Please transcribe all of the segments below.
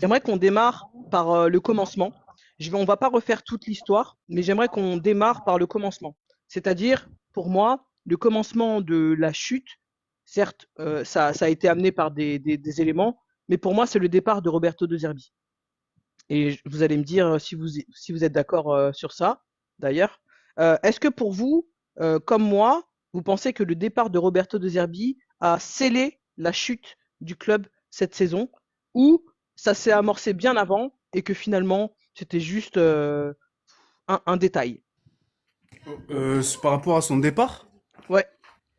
J'aimerais qu'on démarre par le commencement. On va pas refaire toute l'histoire, mais j'aimerais qu'on démarre par le commencement. C'est-à-dire, pour moi, le commencement de la chute, certes, ça a été amené par des éléments, mais pour moi, c'est le départ de Roberto De Zerbi. Et vous allez me dire si vous êtes d'accord sur ça, d'ailleurs. Est-ce que pour vous, comme moi, vous pensez que le départ de Roberto De Zerbi a scellé la chute du club cette saison, ou ça s'est amorcé bien avant et que finalement c'était juste un détail? Par rapport à son départ? Ouais.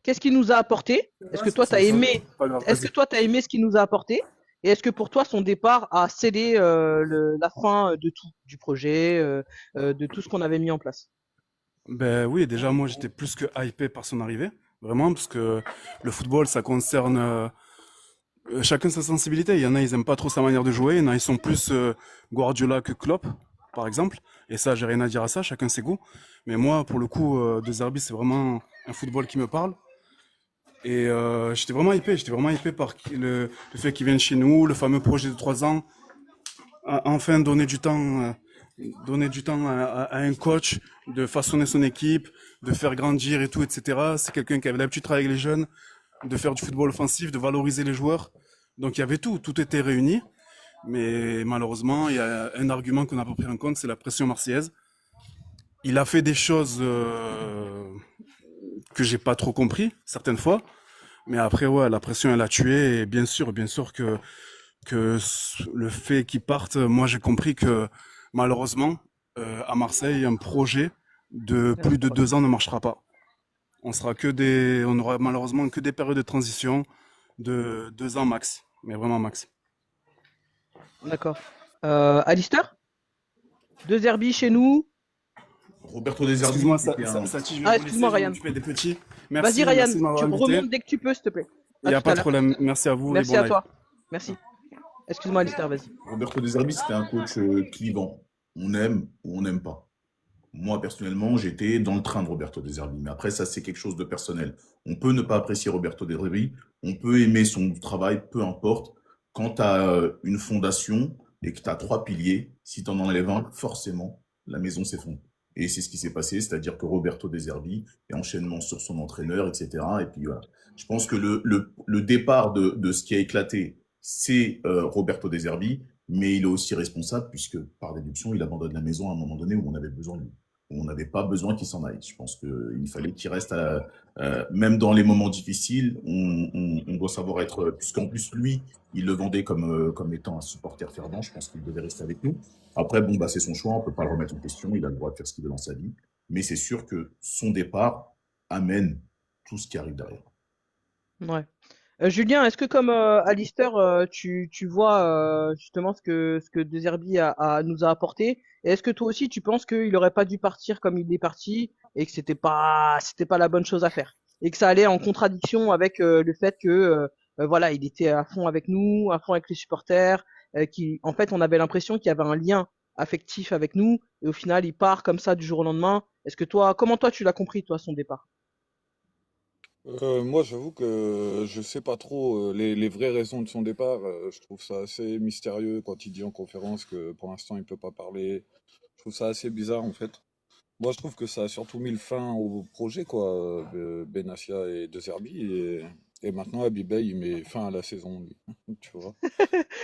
Qu'est-ce qu'il nous a apporté? Est-ce que toi t'as aimé? Pas grave, Est-ce que vas-y. toi t'as aimé ce qu'il nous a apporté? Et est-ce que pour toi son départ a scellé la fin de tout, du projet, de tout ce qu'on avait mis en place? Ben oui, déjà moi j'étais plus que hypé par son arrivée, vraiment, parce que le football ça concerne chacun sa sensibilité. Il y en a ils aiment pas trop sa manière de jouer, il y en a ils sont plus Guardiola que Klopp, par exemple. Et ça j'ai rien à dire à ça, chacun ses goûts. Mais moi pour le coup De Zerbi c'est vraiment un football qui me parle. Et j'étais vraiment hypé par le fait qu'il vienne chez nous, le fameux projet de 3 ans, enfin donner du temps à un coach de façonner son équipe, de faire grandir et tout, etc. C'est quelqu'un qui avait l'habitude de travailler avec les jeunes, de faire du football offensif, de valoriser les joueurs. Donc il y avait tout était réuni. Mais malheureusement, il y a un argument qu'on n'a pas pris en compte, c'est la pression marseillaise. Il a fait des choses que j'ai pas trop compris certaines fois, mais après ouais, la pression elle a tué et bien sûr que le fait qu'ils partent, moi j'ai compris que malheureusement, à Marseille, un projet de Ne plus de restera pas. 2 ans ne marchera pas. On aura malheureusement que des périodes de transition de 2 ans max, mais vraiment max. D'accord. Alistair? Deux Zerbi chez nous. Roberto De Zerbi, Excuse-moi, c'était un. Sati, je vais Ah, vous excuse-moi laisser, je vais Ryan. m'occuper des petits. Vas-y Merci Ryan, de m'avoir tu invité. remontes dès que tu peux, s'il te plaît. Il À n'y a tout pas à de l'heure. problème. Merci à vous et Merci bon à live. toi. Merci. Excuse-moi Alistair, vas-y. Roberto De Zerbi, c'était un coach clivant. On aime ou on n'aime pas. Moi, personnellement, j'étais dans le train de Roberto De Zerbi. Mais après, ça, c'est quelque chose de personnel. On peut ne pas apprécier Roberto De Zerbi. On peut aimer son travail, peu importe. Quand tu as une fondation et que tu as trois piliers, si tu en enlèves un, forcément, la maison s'effondre. Et c'est ce qui s'est passé, c'est-à-dire que Roberto De Zerbi est enchaînement sur son entraîneur, etc. Et puis voilà. Je pense que le départ de ce qui a éclaté, c'est Roberto De Zerbi, mais il est aussi responsable puisque, par déduction, il abandonne la maison à un moment donné où on avait besoin de lui. On n'avait pas besoin qu'il s'en aille. Je pense qu'il fallait qu'il reste même dans les moments difficiles, on doit savoir être, puisqu'en plus lui, il le vendait comme étant un supporter fervent, je pense qu'il devait rester avec nous. Après, bon, bah, c'est son choix, on ne peut pas le remettre en question, il a le droit de faire ce qu'il veut dans sa vie, mais c'est sûr que son départ amène tout ce qui arrive derrière. Ouais. Julien, est-ce que comme Alistair, tu vois justement ce que De Zerbi nous a apporté? Et est-ce que toi aussi tu penses qu'il aurait pas dû partir comme il est parti et que c'était pas la bonne chose à faire et que ça allait en contradiction avec le fait que voilà, il était à fond avec nous, à fond avec les supporters, qui en fait on avait l'impression qu'il y avait un lien affectif avec nous et au final il part comme ça du jour au lendemain. Comment toi tu l'as compris toi son départ? Moi, j'avoue que je sais pas trop les vraies raisons de son départ. Je trouve ça assez mystérieux quand il dit en conférence que pour l'instant il peut pas parler. Je trouve ça assez bizarre en fait. Moi, je trouve que ça a surtout mis le fin au projet, quoi, de Benassia et De Zerbi. Et maintenant, Abibay, il met fin à la saison, lui. Tu vois.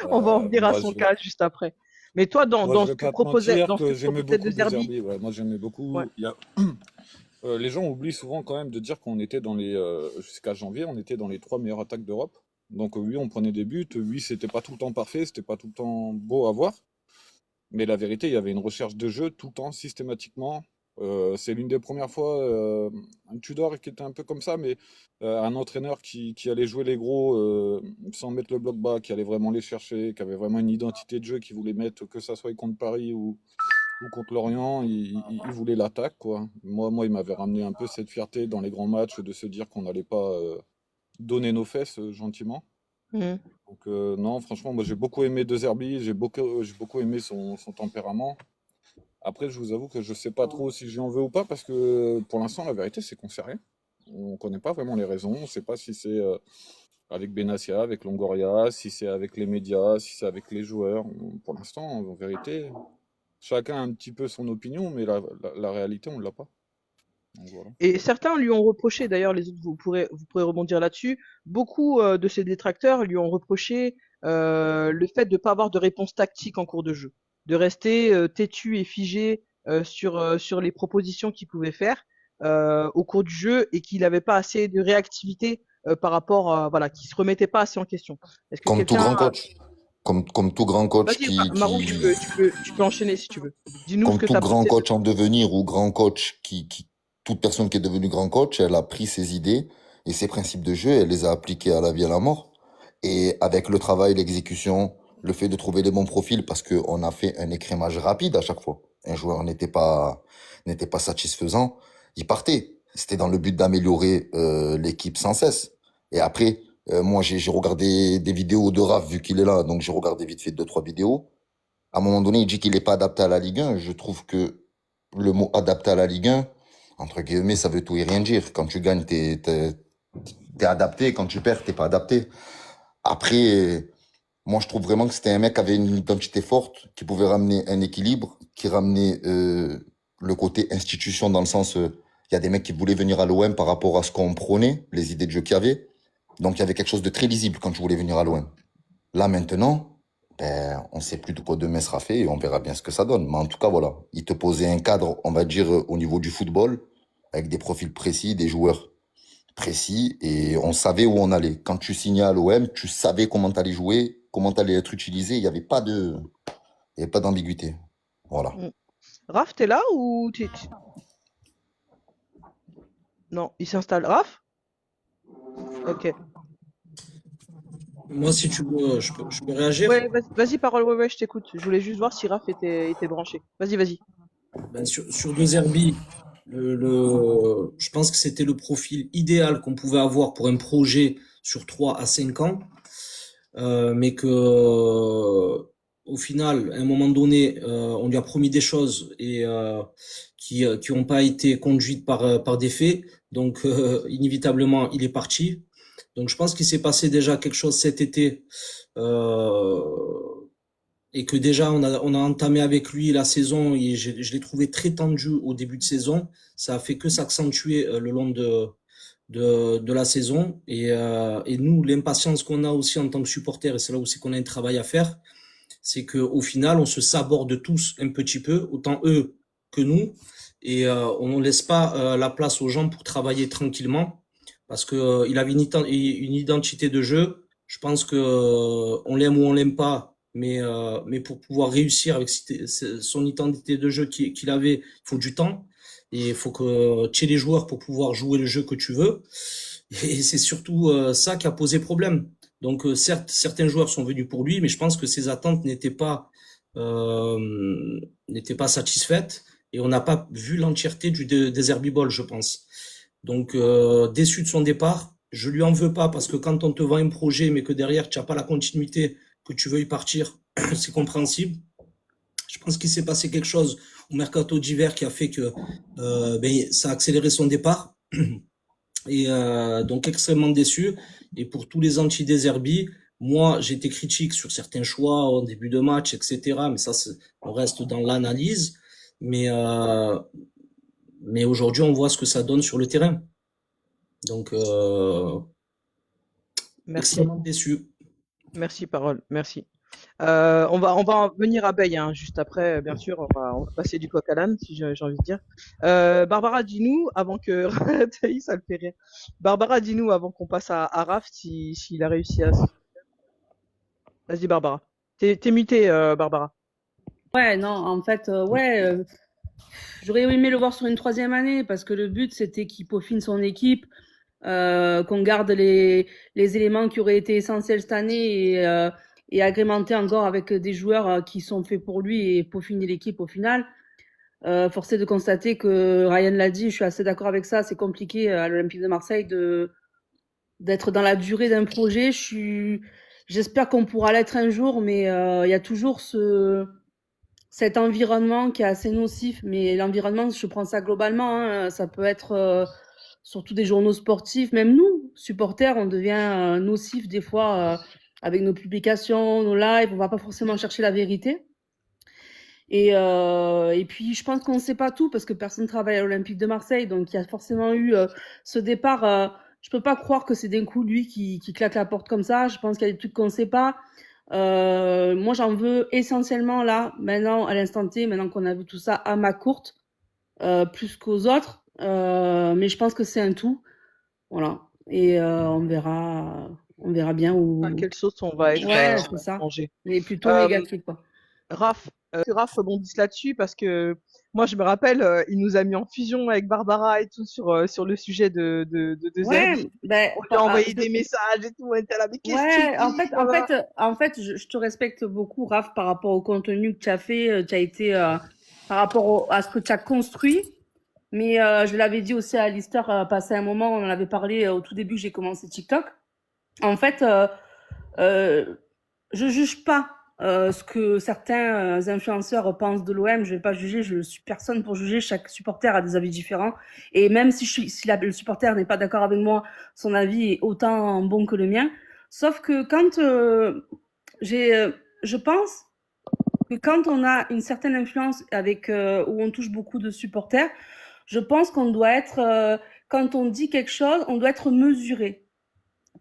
On va en venir à Moi, son cas juste après. Mais toi, dans, moi, je dans ce vais que pas te proposait, mentir dans ce que que j'aimais proposait De beaucoup De Zerbi, Zerbi. Ouais, moi, j'aimais ouais, beaucoup. Les gens oublient souvent quand même de dire qu'on était jusqu'à janvier, on était dans les trois meilleures attaques d'Europe. Donc oui, on prenait des buts. Oui, c'était pas tout le temps parfait, c'était pas tout le temps beau à voir. Mais la vérité, il y avait une recherche de jeu tout le temps, systématiquement. C'est l'une des premières fois, un Tudor qui était un peu comme ça, mais un entraîneur qui allait jouer les gros sans mettre le bloc bas, qui allait vraiment les chercher, qui avait vraiment une identité de jeu, qui voulait mettre, que ça soit contre Paris ou contre Lorient, il voulait l'attaque, quoi. Moi, il m'avait ramené un peu cette fierté dans les grands matchs de se dire qu'on n'allait pas donner nos fesses gentiment. mhm, Donc non, franchement, moi j'ai beaucoup aimé De Zerbi, j'ai beaucoup aimé son tempérament. Après, je vous avoue que je sais pas trop si j'en veux ou pas, parce que pour l'instant, la vérité, c'est qu'on sait rien. On connaît pas vraiment les raisons, on sait pas si c'est avec Benassia, avec Longoria, si c'est avec les médias, si c'est avec les joueurs. Pour l'instant, en vérité, chacun a un petit peu son opinion, mais la réalité, on ne l'a pas. Donc voilà. Et certains lui ont reproché, d'ailleurs, les autres, vous pourrez rebondir là-dessus. Beaucoup de ses détracteurs lui ont reproché le fait de ne pas avoir de réponse tactique en cours de jeu, de rester têtu et figé sur les propositions qu'il pouvait faire au cours du jeu et qu'il n'avait pas assez de réactivité par rapport à, voilà, qu'il se remettait pas assez en question. Est-ce que Comme tout quelqu'un... grand coach. Comme tout grand coach Vas-y, Marou, tu peux enchaîner si tu veux. Dis-nous ce comme que tout tu as grand pensé. coach en devenir ou grand coach toute personne qui est devenue grand coach, elle a pris ses idées et ses principes de jeu, elle les a appliqués à la vie et à la mort. Et avec le travail, l'exécution, le fait de trouver les bons profils, parce qu'on a fait un écrémage rapide à chaque fois. Un joueur n'était pas satisfaisant, il partait. C'était dans le but d'améliorer l'équipe sans cesse. Et après, moi, j'ai regardé des vidéos de Raph, vu qu'il est là, donc j'ai regardé vite fait deux, trois vidéos. À un moment donné, il dit qu'il n'est pas adapté à la Ligue 1. Je trouve que le mot adapté à la Ligue 1, entre guillemets, ça veut tout et rien dire. Quand tu gagnes, t'es adapté. Quand tu perds, t'es pas adapté. Après, moi, je trouve vraiment que c'était un mec qui avait une identité forte, qui pouvait ramener un équilibre, qui ramenait le côté institution dans le sens, il y a des mecs qui voulaient venir à l'OM par rapport à ce qu'on prônait, les idées de jeu qu'il y avait. Donc, il y avait quelque chose de très lisible quand tu voulais venir à l'OM. Là, maintenant, ben, on sait plus de quoi demain sera fait et on verra bien ce que ça donne. Mais en tout cas, voilà. Il te posait un cadre, on va dire, au niveau du football, avec des profils précis, des joueurs précis, et on savait où on allait. Quand tu signais à l'OM, tu savais comment t'allais jouer, comment t'allais être utilisé. Il n'y avait pas d'ambiguïté. Voilà. Mm. Raph, t'es là ou Non, il s'installe. Raph? Ok. Moi, si tu veux, je peux réagir. Ouais, vas-y, parole, ouais, je t'écoute. Je voulais juste voir si Raph était branché. Vas-y. Ben, sur De Zerbi, je pense que c'était le profil idéal qu'on pouvait avoir pour un projet sur 3 à 5 ans, mais que au final, à un moment donné, on lui a promis des choses et qui n'ont pas été conduites par des faits. Donc, inévitablement, il est parti. Donc, je pense qu'il s'est passé déjà quelque chose cet été. Euh, et que déjà on a entamé avec lui la saison et je l'ai trouvé très tendu au début de saison. Ça a fait que s'accentuer le long de la saison et nous l'impatience qu'on a aussi en tant que supporter et c'est là où c'est qu'on a un travail à faire, c'est que au final on se saborde tous un petit peu, autant eux que nous et on ne laisse pas la place aux gens pour travailler tranquillement parce que il avait une identité de jeu. Je pense que on l'aime ou on l'aime pas mais pour pouvoir réussir avec son identité de jeu qu'il avait, il faut du temps. Et il faut que tu aies les joueurs pour pouvoir jouer le jeu que tu veux. Et c'est surtout ça qui a posé problème. Donc certes, certains joueurs sont venus pour lui, mais je pense que ses attentes euh, n'étaient pas satisfaites. Et on n'a pas vu l'entièreté des Herbiball, je pense. Donc déçu de son départ, je lui en veux pas parce que quand on te vend un projet, mais que derrière tu n'as pas la continuité, que tu veuilles partir, c'est compréhensible. Je pense qu'il s'est passé quelque chose au mercato d'hiver qui a fait que ça a accéléré son départ. Et donc extrêmement déçu. Et pour tous les anti-Deserbi, moi j'étais critique sur certains choix en début de match, etc. Mais ça, on reste dans l'analyse. Mais aujourd'hui, on voit ce que ça donne sur le terrain. Donc, Merci. extrêmement déçu. Merci, parole. Merci. On va en venir à Bey, hein, juste après, bien sûr. On va passer du coq à l'âne, si j'ai envie de dire. Barbara, dis-nous, avant que. Thaïs, ça le fait rire. Barbara, dis-nous, avant qu'on passe à Raph, s'il a réussi à. Vas-y, Barbara. T'es mutée, Barbara. Ouais, non, en fait, j'aurais aimé le voir sur une 3e année parce que le but, c'était qu'il peaufine son équipe, qu'on garde les éléments qui auraient été essentiels cette année et agrémenter encore avec des joueurs qui sont faits pour lui et peaufiner l'équipe au final. Force est de constater que Ryan l'a dit, je suis assez d'accord avec ça, c'est compliqué à l'Olympique de Marseille d'être dans la durée d'un projet. J'espère qu'on pourra l'être un jour, mais il y a toujours cet environnement qui est assez nocif. Mais l'environnement, je prends ça globalement, hein, ça peut être surtout des journaux sportifs, même nous, supporters, on devient nocif des fois avec nos publications, nos lives, on va pas forcément chercher la vérité. Et puis, je pense qu'on ne sait pas tout parce que personne travaille à l'Olympique de Marseille. Donc, il y a forcément eu ce départ. Je peux pas croire que c'est d'un coup lui qui claque la porte comme ça. Je pense qu'il y a des trucs qu'on ne sait pas. Moi, j'en veux essentiellement là, maintenant, à l'instant T, maintenant qu'on a vu tout ça, à McCourt, plus qu'aux autres. Mais je pense que c'est un tout. Voilà. Et on verra bien où. À quelle sauce on va être Ouais, c'est ça. mangé. Mais plutôt Euh, négatif, quoi. Raph, que Raph rebondisse là-dessus parce que moi je me rappelle, il nous a mis en fusion avec Barbara et tout sur le sujet de Ouais, Zerbi. ben, On lui a envoyé des messages et tout, on était là, mais qu'est-ce que ouais, tu dis, en fait, je te respecte beaucoup, Raph, par rapport au contenu que tu as fait, tu as été, par rapport à ce que tu as construit. Mais je l'avais dit aussi à Alistair, passé un moment, on en avait parlé au tout début que j'ai commencé TikTok. En fait, je juge pas ce que certains influenceurs pensent de l'OM. Je vais pas juger, je suis personne pour juger. Chaque supporter a des avis différents. Et même si le supporter n'est pas d'accord avec moi, son avis est autant bon que le mien. Sauf que quand je pense que quand on a une certaine influence avec où on touche beaucoup de supporters, je pense qu'on doit être, quand on dit quelque chose, on doit être mesuré.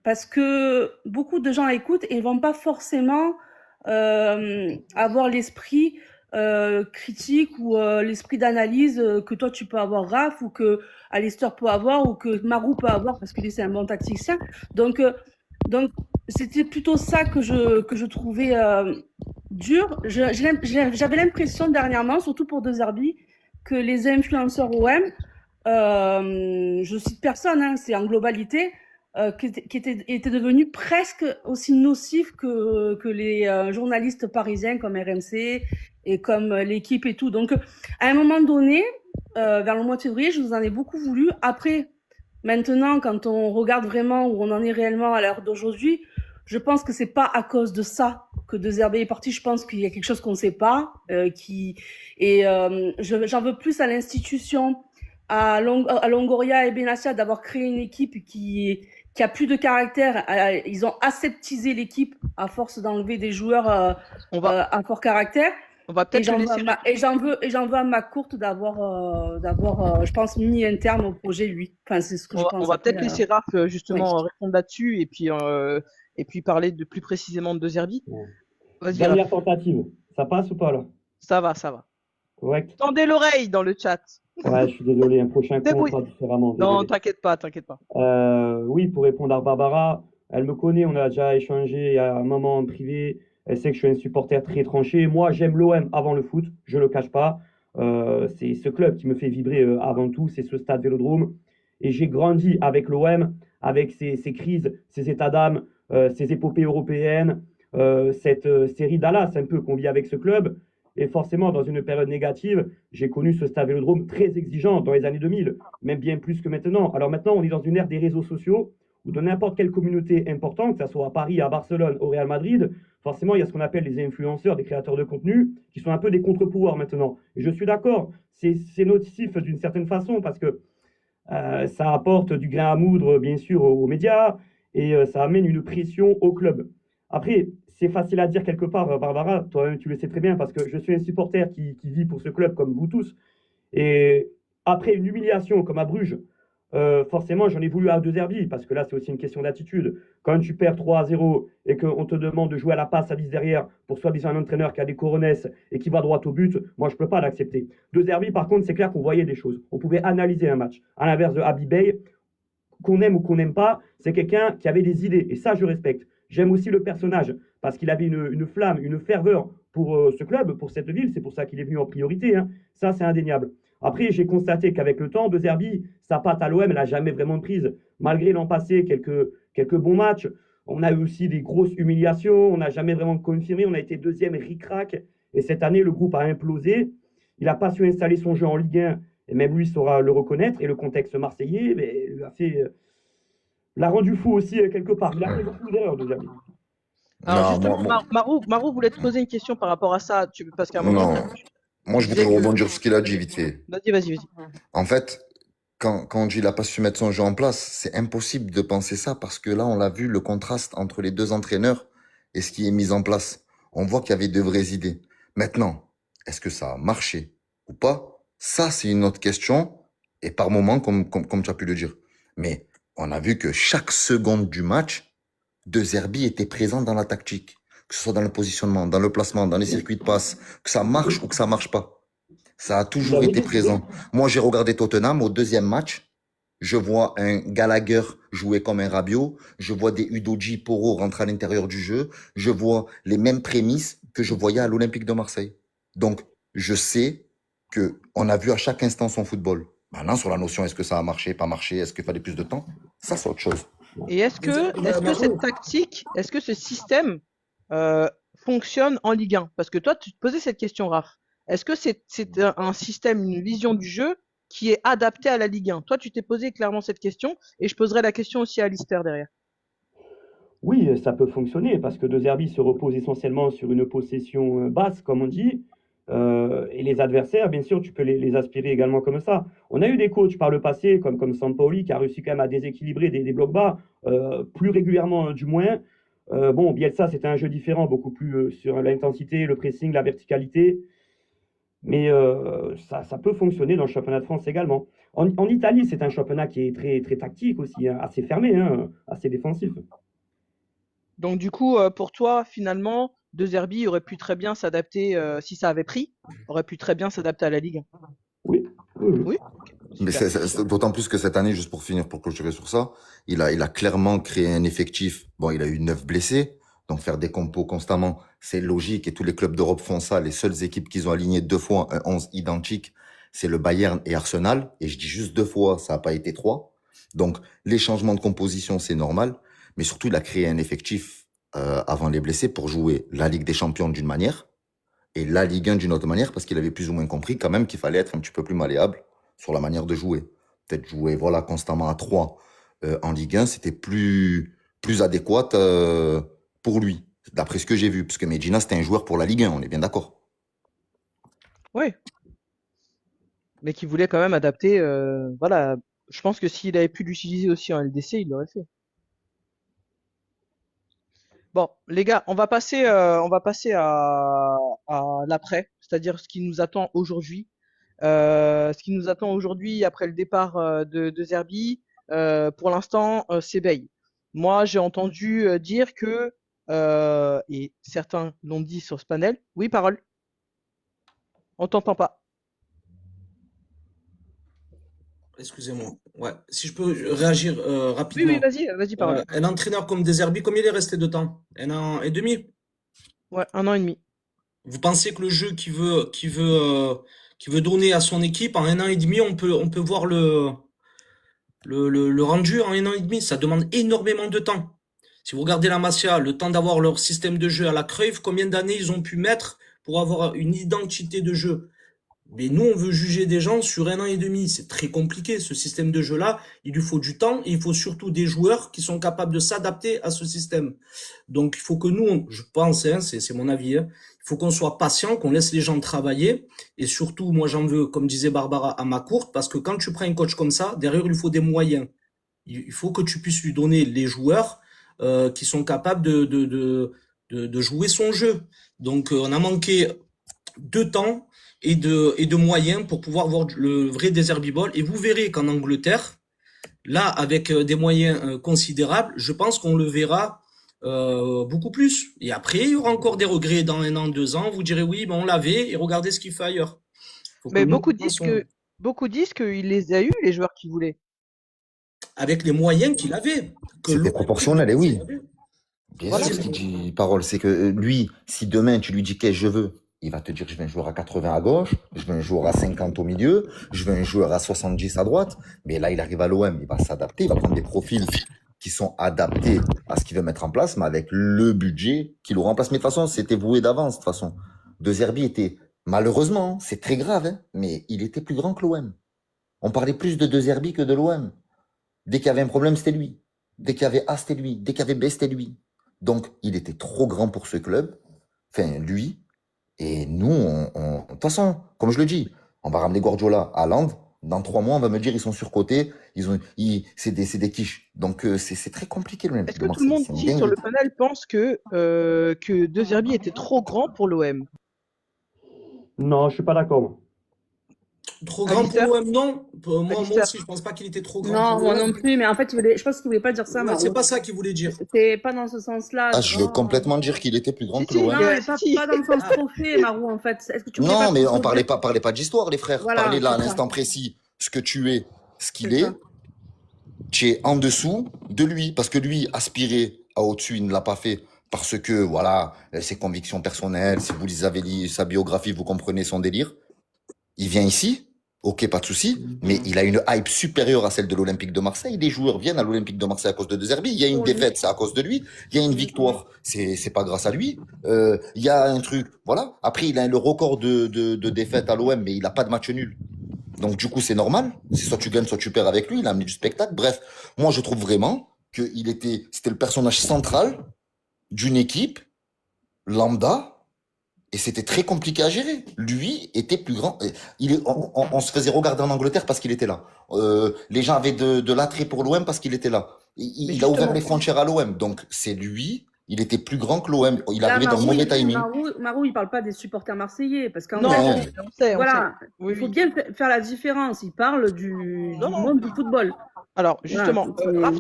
Parce que beaucoup de gens écoutent et ne vont pas forcément avoir l'esprit critique ou l'esprit d'analyse que toi tu peux avoir, Raph, ou que Alistair peut avoir, ou que Marou peut avoir, parce que lui c'est un bon tacticien. Donc c'était plutôt ça que je trouvais dur. J'avais l'impression dernièrement, surtout pour De Zerbi, que les influenceurs OM, je cite personne, hein, c'est en globalité, qui étaient devenus presque aussi nocifs que les journalistes parisiens comme RMC et comme l'équipe et tout. Donc, à un moment donné, vers le mois de février, je vous en ai beaucoup voulu. Après, maintenant, quand on regarde vraiment où on en est réellement à l'heure d'aujourd'hui, je pense que c'est pas à cause de ça que De Zerbi est parti. Je pense qu'il y a quelque chose qu'on ne sait pas. J'en veux plus à l'institution, à Longoria et Benassia d'avoir créé une équipe qui a plus de caractère. Ils ont aseptisé l'équipe à force d'enlever des joueurs à fort caractère. On va peut-être le laisser. Et j'en veux à McCourt d'avoir, je pense, mis un terme au projet, lui. Enfin, c'est ce que je pense. On va peut-être laisser Raph justement répondre là-dessus et puis parler de plus précisément de De Zerbi. Ouais. Vas-y. Dernière tentative. Ça passe ou pas là? Ça va. Correct. Tendez l'oreille dans le chat. Ouais, je suis désolé. Un prochain coup, on fera différemment. Désolé. Non, t'inquiète pas. Oui, pour répondre à Barbara, elle me connaît. On a déjà échangé à un moment en privé. Elle sait que je suis un supporter très tranché. Moi, j'aime l'OM avant le foot. Je le cache pas. C'est ce club qui me fait vibrer avant tout. C'est ce stade Vélodrome. Et j'ai grandi avec l'OM, avec ses crises, ses états d'âme, ses épopées européennes, cette série Dallas un peu qu'on vit avec ce club. Et forcément, dans une période négative, j'ai connu ce stade Vélodrome très exigeant dans les années 2000, même bien plus que maintenant. Alors maintenant, on est dans une ère des réseaux sociaux où dans n'importe quelle communauté importante, que ce soit à Paris, à Barcelone, au Real Madrid, forcément, il y a ce qu'on appelle les influenceurs, des créateurs de contenu, qui sont un peu des contre-pouvoirs maintenant. Et je suis d'accord, c'est nocif d'une certaine façon parce que ça apporte du grain à moudre, bien sûr, aux médias et ça amène une pression au club. Après, c'est facile à dire quelque part, Barbara, toi-même tu le sais très bien, parce que je suis un supporter qui vit pour ce club comme vous tous. Et après une humiliation comme à Bruges, forcément j'en ai voulu à De Zerbi, parce que là c'est aussi une question d'attitude. Quand tu perds 3-0 et qu'on te demande de jouer à la passe à 10 derrière pour soi-disant un entraîneur qui a des coronesses et qui va droit au but, moi je ne peux pas l'accepter. De Zerbi, par contre, c'est clair qu'on voyait des choses. On pouvait analyser un match. À l'inverse de Habib Beye, qu'on aime ou qu'on n'aime pas, c'est quelqu'un qui avait des idées. Et ça, je respecte. J'aime aussi le personnage, parce qu'il avait une flamme, une ferveur pour ce club, pour cette ville. C'est pour ça qu'il est venu en priorité. Hein. Ça, c'est indéniable. Après, j'ai constaté qu'avec le temps, De Zerbi, sa patte à l'OM, elle n'a jamais vraiment de prise. Malgré l'an passé, quelques bons matchs, on a eu aussi des grosses humiliations. On n'a jamais vraiment confirmé. On a été deuxième ric-rac. Et cette année, le groupe a implosé. Il n'a pas su installer son jeu en Ligue 1. Et même lui saura le reconnaître. Et le contexte marseillais lui a fait... l'a rendu fou aussi quelque part. Il a fait beaucoup d'erreurs, De Zerbi. Alors justement, Marou voulait te poser une question par rapport à ça, parce qu'à un moment... Non, moi je voudrais rebondir sur ce qu'il a dit vite fait. Vas-y. En fait, quand on dit qu'il n'a pas su mettre son jeu en place, c'est impossible de penser ça parce que là, on l'a vu, le contraste entre les deux entraîneurs et ce qui est mis en place. On voit qu'il y avait de vraies idées. Maintenant, est-ce que ça a marché ou pas? Ça, c'est une autre question et par moment, comme tu as pu le dire. Mais on a vu que chaque seconde du match, De Zerbi était présent dans la tactique, que ce soit dans le positionnement, dans le placement, dans les circuits de passe, que ça marche ou que ça marche pas. Ça a toujours été présent. Moi, j'ai regardé Tottenham au deuxième match. Je vois un Gallagher jouer comme un Rabiot. Je vois des Udogie Poro rentrer à l'intérieur du jeu. Je vois les mêmes prémices que je voyais à l'Olympique de Marseille. Donc, je sais que on a vu à chaque instant son football. Maintenant, sur la notion, est-ce que ça a marché, pas marché, est-ce qu'il fallait plus de temps? Ça, c'est autre chose. Et est-ce que cette tactique, est-ce que ce système fonctionne en Ligue 1? Parce que toi, tu te posais cette question, Raph. Est-ce que c'est un système, une vision du jeu qui est adaptée à la Ligue 1? Toi, tu t'es posé clairement cette question et je poserai la question aussi à Lister derrière. Oui, ça peut fonctionner parce que De Zerbi se repose essentiellement sur une possession basse, comme on dit. Et les adversaires, bien sûr, tu peux les aspirer également comme ça. On a eu des coachs par le passé, comme Sampaoli, qui a réussi quand même à déséquilibrer des blocs bas, plus régulièrement du moins. Bon, Bielsa, c'était un jeu différent, beaucoup plus sur l'intensité, le pressing, la verticalité. Mais ça peut fonctionner dans le championnat de France également. En Italie, c'est un championnat qui est très, très tactique aussi, hein, assez fermé, hein, assez défensif. Donc du coup, pour toi, finalement, De Zerbi aurait pu très bien s'adapter, si ça avait pris, aurait pu très bien s'adapter à la Ligue 1. Oui. Oui. Ok, Mais super. c'est d'autant plus que cette année, juste pour finir, pour clôturer sur ça, il a clairement créé un effectif. Bon, il a eu 9 blessés, donc faire des compos constamment, c'est logique et tous les clubs d'Europe font ça. Les seules équipes qu'ils ont alignées 2 fois un 11 identique, c'est le Bayern et Arsenal. Et je dis juste 2 fois, ça n'a pas été 3. Donc, les changements de composition, c'est normal. Mais surtout, il a créé un effectif avant les blessés pour jouer la Ligue des Champions d'une manière et la Ligue 1 d'une autre manière parce qu'il avait plus ou moins compris quand même qu'il fallait être un petit peu plus malléable sur la manière de jouer. Peut-être jouer voilà, constamment à 3 en Ligue 1, c'était plus adéquat pour lui, d'après ce que j'ai vu. Parce que Medina, c'était un joueur pour la Ligue 1, on est bien d'accord. Oui. Mais qui voulait quand même adapter. Voilà. Je pense que s'il avait pu l'utiliser aussi en LDC, il l'aurait fait. Bon, les gars, on va passer à l'après, c'est-à-dire ce qui nous attend aujourd'hui. Ce qui nous attend aujourd'hui après le départ de Zerbi, pour l'instant, c'est Bey. Moi, j'ai entendu dire que, et certains l'ont dit sur ce panel, oui, parole, on t'entend pas. Excusez-moi. Ouais. Si je peux réagir Oui, oui, rapidement. vas-y, parole. Un entraîneur comme De Zerbi, combien il est resté de temps? 1 an et demi? Ouais, 1 an et demi. Vous pensez que le jeu qu'il veut donner à son équipe en 1 an et demi, on peut voir le rendu en 1 an et demi? Ça demande énormément de temps. Si vous regardez la Masia, le temps d'avoir leur système de jeu à la Cruyff, combien d'années ils ont pu mettre pour avoir une identité de jeu? Mais nous, on veut juger des gens sur 1 an et demi. C'est très compliqué, ce système de jeu-là. Il lui faut du temps et il faut surtout des joueurs qui sont capables de s'adapter à ce système. Donc, il faut que nous, je pense, hein, c'est mon avis, hein, il faut qu'on soit patient, qu'on laisse les gens travailler. Et surtout, moi, j'en veux, comme disait Barbara, à ma courte, parce que quand tu prends un coach comme ça, derrière, il lui faut des moyens. Il faut que tu puisses lui donner les joueurs qui sont capables de jouer son jeu. Donc, on a manqué de temps et de moyens pour pouvoir voir le vrai Desert Ball. Et vous verrez qu'en Angleterre, là, avec des moyens considérables, je pense qu'on le verra beaucoup plus. Et après, il y aura encore des regrets dans 1 an, 2 ans. Vous direz oui, ben on l'avait et regardez ce qu'il fait ailleurs. Faut que Mais nous, beaucoup disent qu'il les a eus, les joueurs qu'il voulait. avec les moyens qu'il avait, que C'était l'OM proportionnel, et oui. avait. Bien Voilà. sûr, ce qu'il dit, parole, c'est que lui, si demain tu lui dis qu'est-ce que je veux, il va te dire je veux un joueur à 80 à gauche, je veux un joueur à 50 au milieu, je veux un joueur à 70 à droite. Mais là, il arrive à l'OM, il va s'adapter, il va prendre des profils qui sont adaptés à ce qu'il veut mettre en place, mais avec le budget qui le remplace. Mais de toute façon, c'était voué d'avance, de toute façon. De Zerbi était, malheureusement, c'est très grave, hein, mais il était plus grand que l'OM. On parlait plus de Zerbi que de l'OM. Dès qu'il y avait un problème, c'était lui. Dès qu'il y avait A, c'était lui. Dès qu'il y avait B, c'était lui. Donc, il était trop grand pour ce club. Enfin, lui. Et nous, de toute façon, comme je le dis, on va ramener Guardiola à Haaland. Dans 3 mois, on va me dire ils sont surcotés, c'est des quiches. Donc c'est très compliqué le Est-ce Olympique de que tout le Marseille. monde C'est une ici sur dinguerie. le panel pense que De Zerbi était trop grand pour l'OM? Non, je suis pas d'accord, moi. Trop grand pour Alistair? l'OM, non. Moi Alistair? aussi, je pense pas qu'il était trop grand Non, pour moi non l'OM. plus, mais en fait, je pense qu'il voulait pas dire ça, Ouais, c'est Maro. pas ça qu'il voulait dire. C'est pas dans ce sens-là. Ah, C'est je veux vraiment... complètement dire qu'il était plus grand Si, que si, l'OM. Non, mais si, pas, si. pas dans le sens Ah, trophée, Maro, en fait. Est-ce que tu voulais pas Non, mais on proposer... parlait pas d'histoire, les frères. Voilà, Parlez là, à c'est ça. l'instant précis, ce que tu es, ce C'est qu'il ça. est, tu es en dessous de lui. Parce que lui, aspirer à au-dessus, il ne l'a pas fait. Parce que, voilà, ses convictions personnelles, si vous avez lu sa biographie, vous comprenez son délire. Il vient ici, ok, pas de souci, mais il a une hype supérieure à celle de l'Olympique de Marseille. Les joueurs viennent à l'Olympique de Marseille à cause de De Zerbi. Il y a une Pour lui. défaite, c'est à cause de lui. Il y a une victoire, c'est pas grâce à lui. Il y a un truc, voilà. Après, il a le record de défaites à l'OM, mais il a pas de match nul. Donc du coup, c'est normal. C'est soit tu gagnes, soit tu perds avec lui. Il a amené du spectacle. Bref, moi, je trouve vraiment que c'était le personnage central d'une équipe lambda. Et c'était très compliqué à gérer. Lui était plus grand. On se faisait regarder en Angleterre parce qu'il était là. Les gens avaient de l'attrait pour l'OM parce qu'il était là. Mais Il a ouvert justement, les frontières à l'OM. Donc c'est lui. Il était plus grand que l'OM. Il Là, arrivait dans le mauvais timing. Marou, il parle pas des supporters marseillais, parce qu'en non, fait, Non. on sait. voilà, Oui, il faut oui. bien faire la différence. Il parle du Non, non. monde du football. Alors, Voilà, justement, c'est- Raph,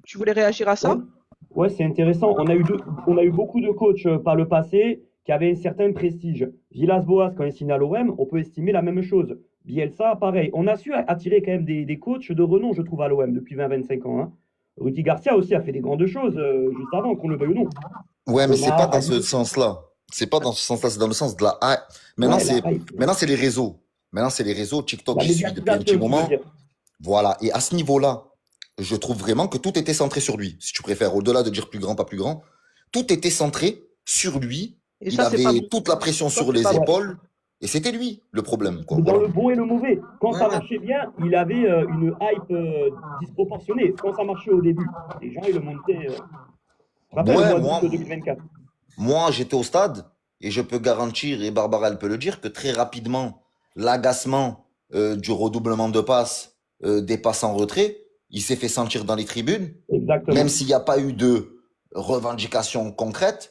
tu voulais réagir à ça? Ouais, ouais, c'est intéressant. On a eu beaucoup de coachs par le passé qui avaient un certain prestige. Villas-Boas, quand il signe à l'OM, on peut estimer la même chose. Bielsa, pareil. On a su attirer quand même des coachs de renom, je trouve, à l'OM depuis 20-25 ans. Hein. Rudy Garcia aussi a fait des grandes choses juste avant, qu'on le veuille ou non. Ouais, mais c'est Thomas, pas dans ce Aliou. sens-là. C'est pas dans ce sens-là. C'est dans le sens de la hype. Maintenant, Ouais, la hype. maintenant, c'est les réseaux. Maintenant, c'est les réseaux. TikTok, La j'y suis depuis un petit médiatisation, tu veux moment. dire. Voilà. Et à ce niveau-là, je trouve vraiment que tout était centré sur lui. Si tu préfères, au-delà de dire plus grand, pas plus grand, tout était centré sur lui. Et Il ça, c'est pas avait bon. toute la pression Ça, sur c'est les pas bon. épaules. Et c'était lui le problème, quoi. Dans Voilà. le bon et le mauvais. Quand Ouais, ça ouais. marchait bien, il avait une hype disproportionnée. Quand ça marchait au début, les gens, ils le montaient. Je rappelle Ouais, le mois d'août 2024. moi, j'étais au stade et je peux garantir, et Barbara, elle peut le dire, que très rapidement, l'agacement du redoublement de passes, des passes en retrait, il s'est fait sentir dans les tribunes, Exactement. même s'il n'y a pas eu de revendication concrète.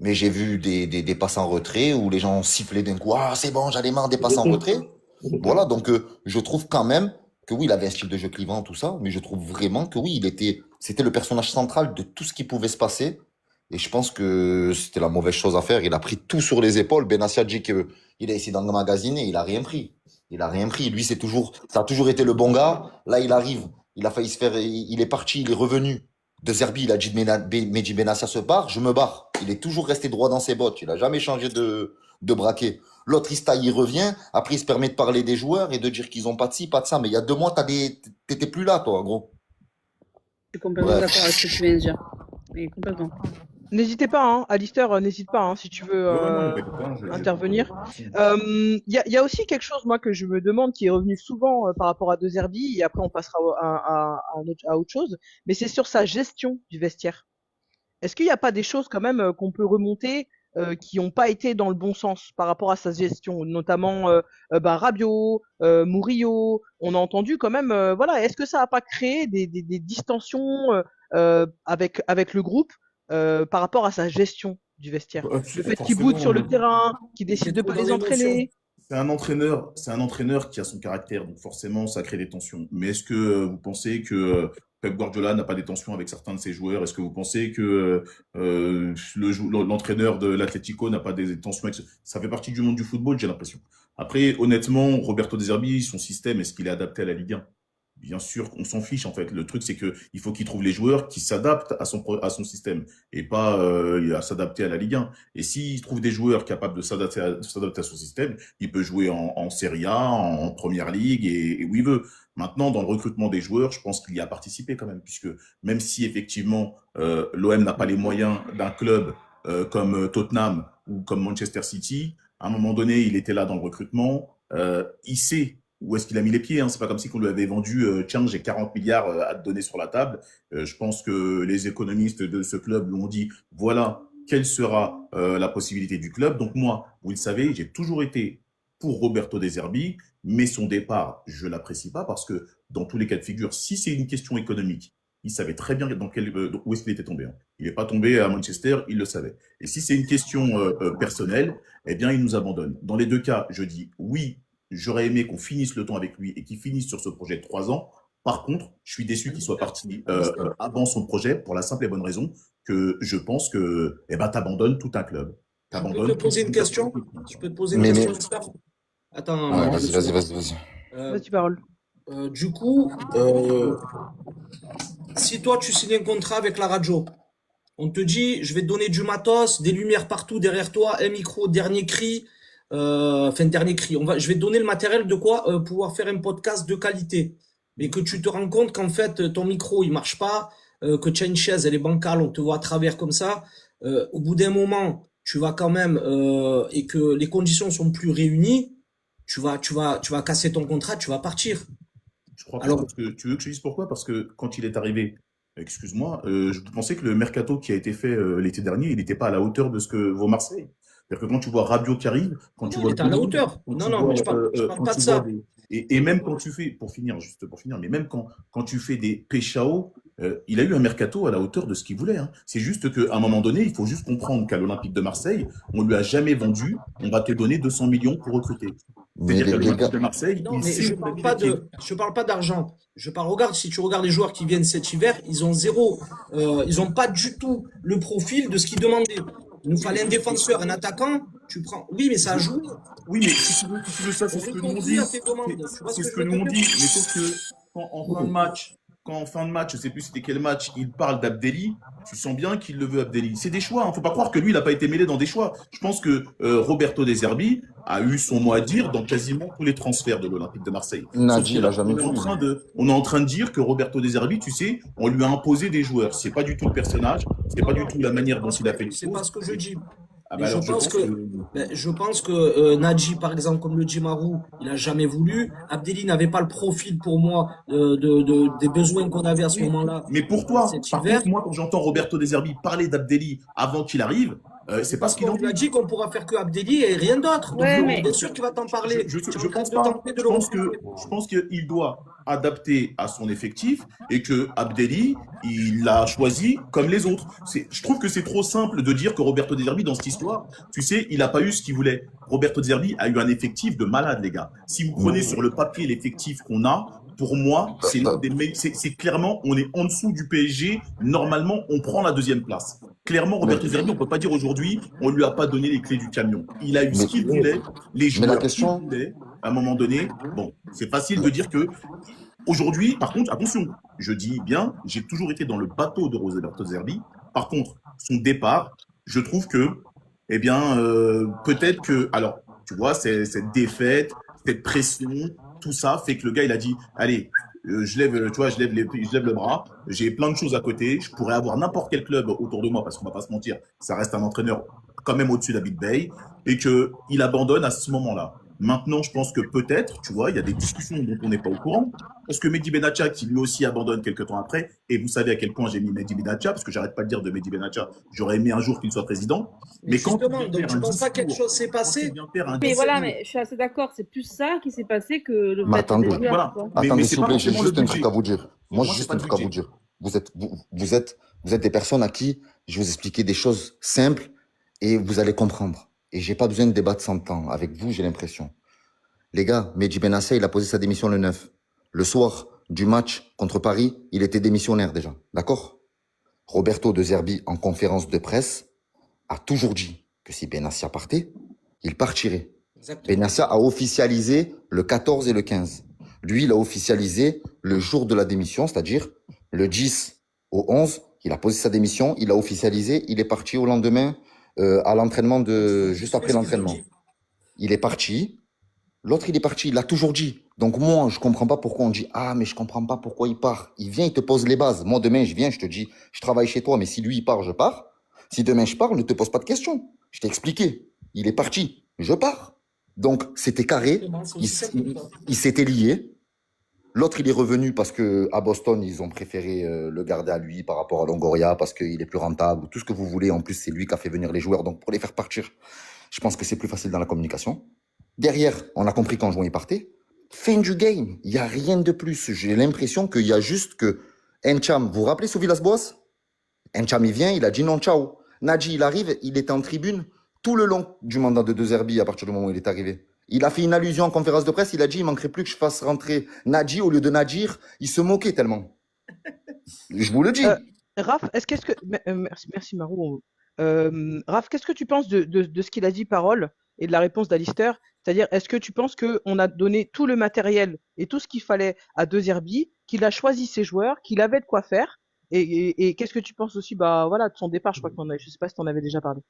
Mais j'ai vu des passes en retrait où les gens ont sifflé d'un coup. Ah, c'est bon, j'en ai marre des passes en retrait. Voilà, donc je trouve quand même que oui, il avait un style de jeu clivant, tout ça, mais je trouve vraiment que oui, c'était le personnage central de tout ce qui pouvait se passer. Et je pense que c'était la mauvaise chose à faire. Il a pris tout sur les épaules. Benassia dit qu'il a essayé d'emmagasiner, il a rien pris. Il a rien pris. Lui, ça a toujours été le bon gars. Là, il arrive. Il a failli se faire, il est parti, il est revenu. De Zerbi, il a dit Mehdi Benassia se barre, je me barre. Il est toujours resté droit dans ses bottes. Il a jamais changé de braquet. L'autre, il revient. Après, il se permet de parler des joueurs et de dire qu'ils ont pas de ci, pas de ça. Mais il y a 2 mois, t'étais plus là, toi, en gros. Je suis complètement Bref. d'accord avec ce que tu viens de dire. Mais complètement. N'hésitez pas, hein, Alistair, n'hésite pas, hein, si tu veux Ouais, non, t'inquiète pas, intervenir. Il y a aussi quelque chose, moi, que je me demande, qui est revenu souvent par rapport à De Zerbi, et après on passera à autre chose, mais c'est sur sa gestion du vestiaire. Est-ce qu'il n'y a pas des choses quand même qu'on peut remonter qui n'ont pas été dans le bon sens par rapport à sa gestion, notamment Rabiot, Murillo, on a entendu quand même, voilà, est-ce que ça n'a pas créé des distensions avec le groupe par rapport à sa gestion du vestiaire? Le fait qu'il boude sur le terrain, qu'il décide de trop pas les dans l'émotion. entraîner. C'est un entraîneur qui a son caractère, donc forcément ça crée des tensions. Mais est-ce que vous pensez que Pep Guardiola n'a pas des tensions avec certains de ses joueurs? Est-ce que vous pensez que l'entraîneur de l'Atlético n'a pas des tensions avec ça fait partie du monde du football, j'ai l'impression. Après, honnêtement, Roberto De Zerbi, son système, est-ce qu'il est adapté à la Ligue 1? Bien sûr qu'on s'en fiche en fait. Le truc c'est que il faut qu'il trouve les joueurs qui s'adaptent à son système et pas à s'adapter à la Ligue 1. Et s'il trouve des joueurs capables de s'adapter à son système, il peut jouer en Serie A, en Première Ligue et où il veut. Maintenant, dans le recrutement des joueurs, je pense qu'il y a participé quand même, puisque même si effectivement l'OM n'a pas les moyens d'un club comme Tottenham ou comme Manchester City, à un moment donné, il était là dans le recrutement. Il sait où est-ce qu'il a mis les pieds, hein. C'est pas comme si qu'on lui avait vendu tiens, j'ai 40 milliards à te donner sur la table. Je pense que les économistes de ce club l'ont dit, voilà quelle sera la possibilité du club. Donc moi, vous le savez, j'ai toujours été pour Roberto De Zerbi, mais son départ, je ne l'apprécie pas parce que dans tous les cas de figure, si c'est une question économique, il savait très bien où est-ce qu'il était tombé. Hein. Il n'est pas tombé à Manchester, il le savait. Et si c'est une question personnelle, eh bien, il nous abandonne. Dans les deux cas, je dis oui, j'aurais aimé qu'on finisse le temps avec lui et qu'il finisse sur ce projet de 3 ans. Par contre, je suis déçu qu'il soit parti avant son projet pour la simple et bonne raison que je pense que tu abandonnes tout un club. Je peux te poser une question? Je peux te poser une question, Oscar? Attends. Ouais, vas-y. Vas-y, parole. Du coup, si toi tu signes un contrat avec la radio, on te dit, je vais te donner du matos, des lumières partout derrière toi, un micro, dernier cri, dernier cri. Je vais te donner le matériel de quoi pouvoir faire un podcast de qualité. Mais que tu te rends compte qu'en fait, ton micro, il marche pas, que tu as une chaise, elle est bancale, on te voit à travers comme ça. Au bout d'un moment, tu vas quand même, et que les conditions sont plus réunies, tu vas casser ton contrat, tu vas partir. Je crois pas, parce que tu veux que je dise pourquoi? Parce que quand il est arrivé, excuse-moi, je pensais que le mercato qui a été fait l'été dernier, il n'était pas à la hauteur de ce que vaut Marseille. C'est-à-dire que quand tu vois Rabiot qui arrive, quand tu vois... Il est à la hauteur. Non, mais je parle pas de ça. Et même quand tu fais, pour finir, mais même quand tu fais des Péchao, il a eu un mercato à la hauteur de ce qu'il voulait. Hein. C'est juste qu'à un moment donné, il faut juste comprendre qu'à l'Olympique de Marseille, on lui a jamais vendu, on va te donner 200 millions pour recruter. C'est-à-dire qu'à l'Olympique de Marseille, non, mais je parle pas d'argent. Regarde, si tu regardes les joueurs qui viennent cet hiver, ils ont zéro, ils ont pas du tout le profil de ce qu'ils demandaient. Il nous fallait un défenseur, un attaquant, tu prends. Oui, mais ça a joué. Oui, mais si tu veux ça, c'est ce que nous on dit. C'est ce que nous on dit. Mais sauf que quand en fin de match, je sais plus c'était quel match, il parle d'Abdelli, tu sens bien qu'il le veut Abdelli. C'est des choix, hein. Faut pas croire que lui, il n'a pas été mêlé dans des choix. Je pense que Roberto De Zerbi a eu son mot à dire dans quasiment tous les transferts de l'Olympique de Marseille. Nadji, il a jamais vu. On est en train de dire que Roberto De Zerbi, tu sais, on lui a imposé des joueurs. C'est pas du tout le personnage, c'est pas du tout la manière dont il a fait les choses. C'est pas ce que je dis. Ah bah alors, je pense que Nadji, par exemple, comme le dit Marou, il a jamais voulu. Abdelli n'avait pas le profil pour moi des besoins qu'on avait à ce moment-là. Mais pour toi, par contre, moi, quand j'entends Roberto De Zerbi parler d'Abdelli avant qu'il arrive, c'est pas ce qu'il en dit. Il a dit qu'on pourra faire que Abdelli et rien d'autre. Ouais, donc, bien sûr qu'il va t'en parler. Je pense pas. Je pense qu'il doit adapter à son effectif et que Abdelli, il l'a choisi comme les autres. Je trouve que c'est trop simple de dire que Roberto De Zerbi, dans cette histoire, tu sais, il n'a pas eu ce qu'il voulait. Roberto De Zerbi a eu un effectif de malade, les gars. Si vous prenez sur le papier l'effectif qu'on a, pour moi, c'est clairement, on est en dessous du PSG. Normalement, on prend la deuxième place. Clairement, Roberto De Zerbi, on ne peut pas dire aujourd'hui, on ne lui a pas donné les clés du camion. Il a eu ce qu'il voulait, les joueurs qu'il voulait. À un moment donné, bon, c'est facile de dire que aujourd'hui, par contre, attention, je dis bien, j'ai toujours été dans le bateau de Roberto De Zerbi. Par contre, son départ, je trouve que, eh bien, peut-être que, alors, tu vois, cette défaite, cette pression, tout ça fait que le gars, il a dit, allez, je lève le bras, j'ai plein de choses à côté, je pourrais avoir n'importe quel club autour de moi, parce qu'on va pas se mentir, ça reste un entraîneur quand même au-dessus d'Abid Bey, et qu'il abandonne à ce moment-là. Maintenant, je pense que peut-être, tu vois, il y a des discussions dont on n'est pas au courant, parce que Mehdi Benatia, qui lui aussi abandonne quelques temps après, et vous savez à quel point j'ai mis Mehdi Benatia, parce que j'arrête pas de dire de Mehdi Benatia, j'aurais aimé un jour qu'il soit président. Mais justement, donc tu penses pas que quelque chose s'est passé? Mais voilà, mais je suis assez d'accord, c'est plus ça qui s'est passé que le fait attendez, de voilà. Attendez, s'il vous plaît, j'ai juste un truc à vous dire. Moi, j'ai juste un truc à vous dire. Vous êtes des personnes à qui je vais vous expliquer des choses simples et vous allez comprendre. Et j'ai pas besoin de débattre sans temps. Avec vous, j'ai l'impression. Les gars, Mehdi Benatia, il a posé sa démission le 9. Le soir du match contre Paris, il était démissionnaire déjà. D'accord? Roberto De Zerbi, en conférence de presse, a toujours dit que si Benatia partait, il partirait. Exactement. Benatia a officialisé le 14 et le 15. Lui, il a officialisé le jour de la démission, c'est-à-dire le 10 au 11. Il a posé sa démission, il a officialisé, il est parti au lendemain à l'entraînement juste après l'entraînement. Il est parti. L'autre, il est parti, il l'a toujours dit. Donc moi, je comprends pas pourquoi on dit « Ah, mais je comprends pas pourquoi il part. » Il vient, il te pose les bases. Moi, demain, je viens, je te dis « Je travaille chez toi, mais si lui, il part, je pars. » Si demain, je pars, ne te pose pas de questions. Je t'ai expliqué. Il est parti, je pars. Donc, c'était carré. Il s'était lié. L'autre, il est revenu parce que à Boston, ils ont préféré le garder à lui par rapport à Longoria, parce qu'il est plus rentable, tout ce que vous voulez. En plus, c'est lui qui a fait venir les joueurs. Donc, pour les faire partir, je pense que c'est plus facile dans la communication. Derrière, on a compris qu'Anjouan il partait. Fin du game. Il n'y a rien de plus. J'ai l'impression qu'il y a juste que Encham, vous vous rappelez sous Villas-Boas? Encham, il vient, il a dit non, ciao. Nadji, il arrive, il était en tribune tout le long du mandat de De Zerbi à partir du moment où il est arrivé. Il a fait une allusion en conférence de presse, il a dit il manquerait plus que je fasse rentrer Nadji au lieu de Nadir. Il se moquait tellement. Je vous le dis. Raph, qu'est-ce que merci Marou. Raph, qu'est-ce que tu penses de ce qu'il a dit Parole et de la réponse d'Alistair? C'est-à-dire, est-ce que tu penses qu'on a donné tout le matériel et tout ce qu'il fallait à De Zerbi, qu'il a choisi ses joueurs, qu'il avait de quoi faire? Et qu'est-ce que tu penses aussi de son départ? Je sais pas si tu en avais déjà parlé.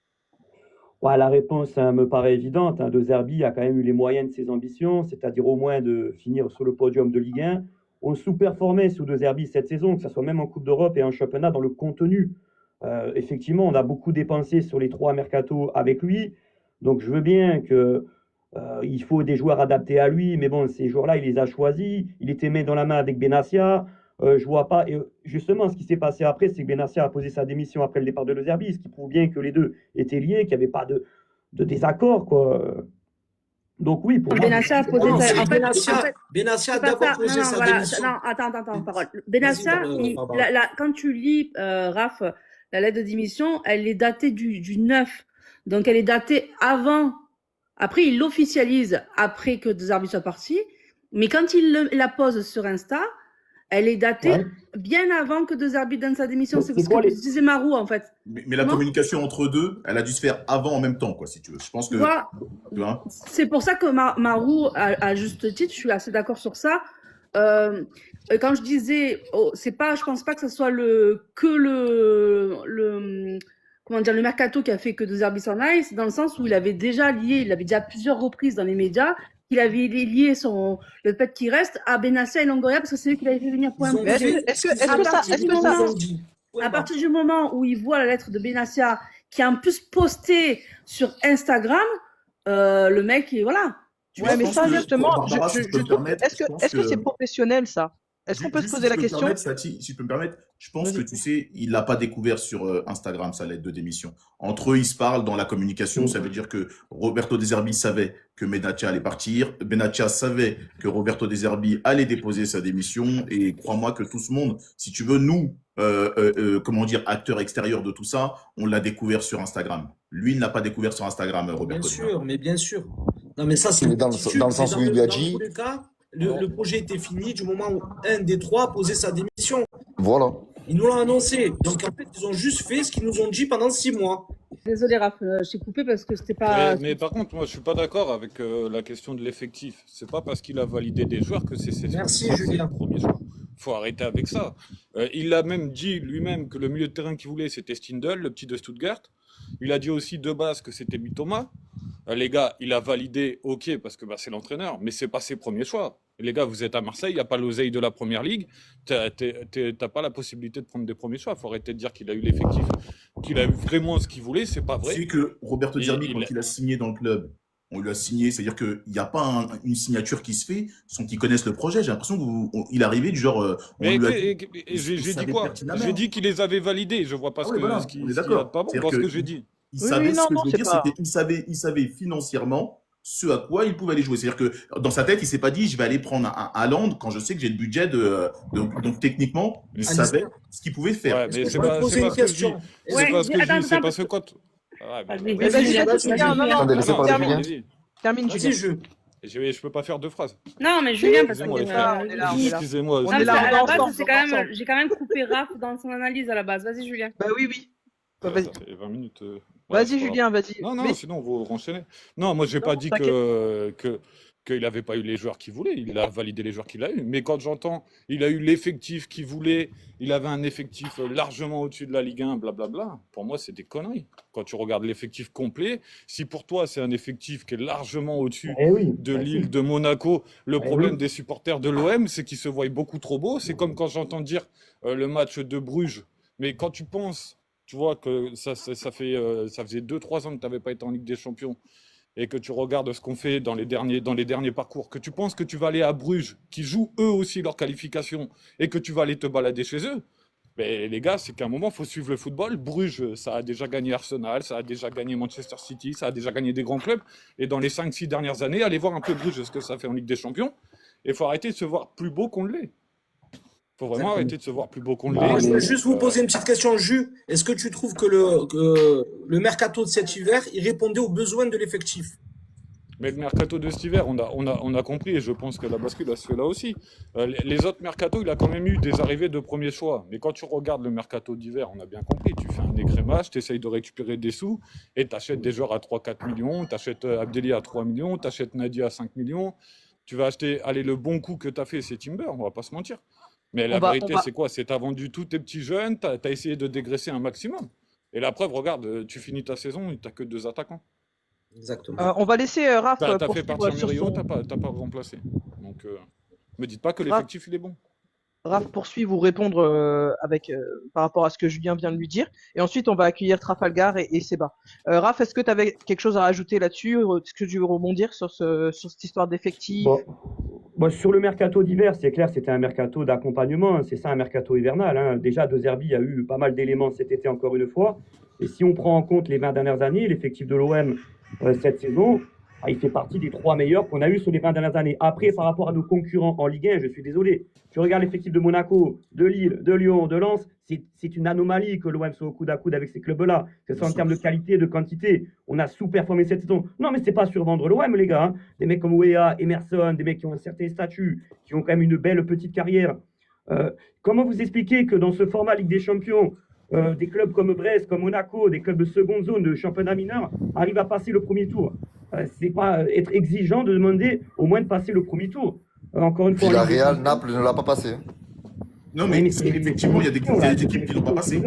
Ouais, la réponse me paraît évidente. De Zerbi a quand même eu les moyens de ses ambitions, c'est-à-dire au moins de finir sur le podium de Ligue 1. On sous-performait sous De Zerbi cette saison, que ce soit même en Coupe d'Europe et en championnat dans le contenu. Effectivement, on a beaucoup dépensé sur les 3 mercatos avec lui. Donc je veux bien que il faut des joueurs adaptés à lui, mais bon, ces joueurs-là, il les a choisis. Il était main dans la main avec Benassia. Je vois pas. Et justement, ce qui s'est passé après, c'est que Benassia a posé sa démission après le départ de De Zerbi, ce qui prouve bien que les deux étaient liés, qu'il n'y avait pas de désaccord, quoi. Donc oui, pour moi. Benassia a posé Non, sa... c'est En fait, Benassia a c'est pas d'abord ça. posé sa démission. Non, attends, Parole. Benassia, Vas-y, Barbara. quand tu lis, Raph, la lettre de démission, elle est datée du 9. Donc, elle est datée avant. Après, il l'officialise après que De Zerbi soit parti. Mais quand il la pose sur Insta, elle est datée bien avant que De Zerbi donne sa démission. C'est ce que disait Marou, en fait. Mais la communication entre deux, elle a dû se faire avant en même temps, quoi, si tu veux. Je pense que. Tu vois, c'est pour ça que Marou, à juste titre, je suis assez d'accord sur ça. Quand je disais, je pense pas que ce soit le mercato qui a fait que De Zerbi s'en aille, c'est dans le sens où il avait déjà plusieurs reprises dans les médias, qu'il avait lié le fait qu'il reste à Benassia et Longoria parce que c'est eux qui l'avaient fait venir pour un projet. À partir du moment où il voit la lettre de Benassia qui est en plus postée sur Instagram, le mec, voilà. Ouais, mais ça, justement, est-ce que c'est professionnel, ça? Est-ce qu'on peut se poser la question? Si je peux me permettre, je pense que tu sais, il l'a pas découvert sur Instagram, sa lettre de démission. Entre eux, ils se parlent dans la communication. Ça veut dire que Roberto De Zerbi savait que Benassia allait partir. Benassia savait que Roberto De Zerbi allait déposer sa démission. Et crois-moi que tout ce monde, si tu veux, nous, acteurs extérieurs de tout ça, on l'a découvert sur Instagram. Lui, il ne l'a pas découvert sur Instagram, Roberto. Bien sûr. Non, mais ça, c'est dans le sens où il lui a dit. Dans tous les cas, le projet était fini du moment où un des 3 posait sa démission. Voilà. Ils nous l'ont annoncé. Donc, en fait, ils ont juste fait ce qu'ils nous ont dit pendant 6 mois. Désolé, Raph, je t'ai coupé parce que c'était pas... Mais par contre, moi, je suis pas d'accord avec la question de l'effectif. C'est pas parce qu'il a validé des joueurs que c'est Julien. le premier choix. Faut arrêter avec ça. Il a même dit lui-même que le milieu de terrain qu'il voulait, c'était Stindl, le petit de Stuttgart. Il a dit aussi de base que c'était Mitoma. Les gars, il a validé, ok, parce que c'est l'entraîneur, mais c'est pas ses premiers choix. Les gars, vous êtes à Marseille, il n'y a pas l'oseille de la première ligue, t'as pas la possibilité de prendre des premiers choix. Il faut arrêter de dire qu'il a eu l'effectif, qu'il a eu vraiment ce qu'il voulait, c'est pas vrai. C'est que Roberto De Zerbi, quand il a signé dans le club, on lui a signé, c'est-à-dire qu'il n'y a pas une signature qui se fait sans qu'ils connaissent le projet. J'ai l'impression qu'il est arrivé du genre. J'ai dit quoi? J'ai dit qu'il les avait validés. Je vois pas ce qu'il y a de pas bon dans ce que j'ai dit. Il savait ce que je veux dire, c'était il savait financièrement ce à quoi il pouvait aller jouer. C'est-à-dire que dans sa tête, il s'est pas dit je vais aller prendre un Haaland quand je sais que j'ai le budget donc techniquement, il savait ce qu'il pouvait faire. Ouais, mais c'est pas ce que je dis. C'est pas ce que je dis, c'est parce que quand. Termine, Julien. Je peux pas faire 2 phrases. Non, mais Julien, parce que... Excusez-moi. À la base, j'ai quand même coupé Raph dans son analyse à la base. Vas-y, Julien. Bah oui. Vas-y. Ça fait 20 minutes. Vas-y, Julien, vas-y. Non, sinon vous renchaînez. Non, moi, j'ai pas dit qu'il n'avait pas eu les joueurs qu'il voulait. Il a validé les joueurs qu'il a eu. Mais quand j'entends, il a eu l'effectif qu'il voulait, il avait un effectif largement au-dessus de la Ligue 1, blablabla. Pour moi, c'est des conneries. Quand tu regardes l'effectif complet, si pour toi, c'est un effectif qui est largement au-dessus de Lille, de Monaco, le problème des supporters de l'OM, c'est qu'ils se voient beaucoup trop beaux. C'est comme quand j'entends dire le match de Bruges. Mais quand tu penses, tu vois que ça faisait 2-3 ans que tu n'avais pas été en Ligue des Champions et que tu regardes ce qu'on fait dans les derniers parcours, que tu penses que tu vas aller à Bruges, qui jouent eux aussi leur qualification, et que tu vas aller te balader chez eux, Mais les gars, c'est qu'à un moment, il faut suivre le football. Bruges, ça a déjà gagné Arsenal, ça a déjà gagné Manchester City, ça a déjà gagné des grands clubs. Et dans les 5-6 dernières années, allez voir un peu Bruges, ce que ça fait en Ligue des Champions. Et il faut arrêter de se voir plus beau qu'on l'est. Il faut vraiment arrêter de se voir plus beau qu'on Moi, l'est. je vais juste vous poser une petite question, Jus. Est-ce que tu trouves que le mercato de cet hiver, il répondait aux besoins de l'effectif? Mais le mercato de cet hiver, on a compris, et je pense que la bascule a se fait là aussi. Les autres mercatos, il a quand même eu des arrivées de premier choix. Mais quand tu regardes le mercato d'hiver, on a bien compris, tu fais un écrémage, tu essayes de récupérer des sous, et tu achètes des joueurs à 3-4 millions, tu achètes Abdelli à 3 millions, tu achètes Nadia à 5 millions. Tu vas acheter, allez, le bon coup que tu as fait, c'est Timber, on va pas se mentir. Mais la vérité, c'est quoi? C'est que tu as vendu tous tes petits jeunes, tu as essayé de dégraisser un maximum. Et la preuve, regarde, tu finis ta saison, tu n'as que 2 attaquants. Exactement. On va laisser Raph T'as fait poursuivre partir sur Murillo, son... t'as pas remplacé. Donc, me dites pas que Raph, l'effectif, il est bon. Raph poursuivre ou répondre par rapport à ce que Julien vient de lui dire. Et ensuite, on va accueillir Trafalgar et Seba. Raph, est-ce que tu avais quelque chose à rajouter là-dessus? Est-ce que tu veux rebondir sur cette histoire d'effectif? Bon, sur le mercato d'hiver, c'est clair, c'était un mercato d'accompagnement, hein, c'est ça un mercato hivernal, hein. Déjà, De Zerbi, il y a eu pas mal d'éléments cet été encore une fois. Et si on prend en compte les 20 dernières années, l'effectif de l'OM cette saison, il fait partie des 3 meilleurs qu'on a eu sur les 20 dernières années. Après, par rapport à nos concurrents en Ligue 1, je suis désolé. Tu regardes l'effectif de Monaco, de Lille, de Lyon, de Lens, c'est une anomalie que l'OM soit au coude à coude avec ces clubs-là. Que ce soit en termes de qualité, de quantité. On a sous-performé cette saison. Non, mais c'est pas survendre l'OM, les gars, hein. Des mecs comme Wea, Emerson, des mecs qui ont un certain statut, qui ont quand même une belle petite carrière. Comment vous expliquer que dans ce format Ligue des Champions, des clubs comme Brest, comme Monaco, des clubs de seconde zone, de championnat mineur, arrivent à passer le premier tour? C'est pas être exigeant de demander au moins de passer le premier tour. Encore une fois, Villarreal, Naples ne l'a pas passé. Non, mais effectivement, il y a des équipes qui ne l'ont pas passé.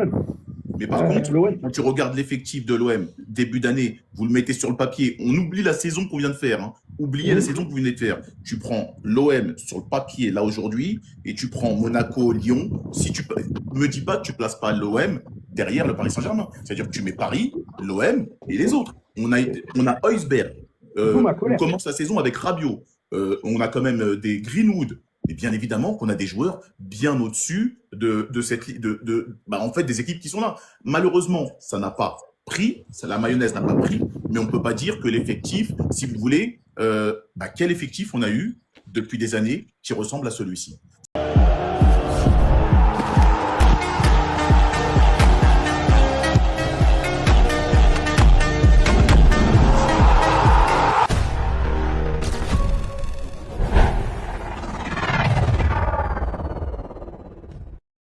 Mais par contre, quand tu regardes l'effectif de l'OM, début d'année, vous le mettez sur le papier, on oublie la saison qu'on vient de faire. Hein. Oubliez la saison que vous venez de faire. Tu prends l'OM sur le papier, là, aujourd'hui, et tu prends Monaco, Lyon. Si tu me dis pas que tu places pas l'OM derrière le Paris Saint-Germain. C'est-à-dire que tu mets Paris, l'OM et les autres. On a Heusberg. On commence la saison avec Rabiot. On a quand même des Greenwood. Et bien évidemment qu'on a des joueurs bien au-dessus en fait, des équipes qui sont là. Malheureusement, ça n'a pas pris, la mayonnaise n'a pas pris, mais on ne peut pas dire que l'effectif, si vous voulez, quel effectif on a eu depuis des années qui ressemble à celui-ci.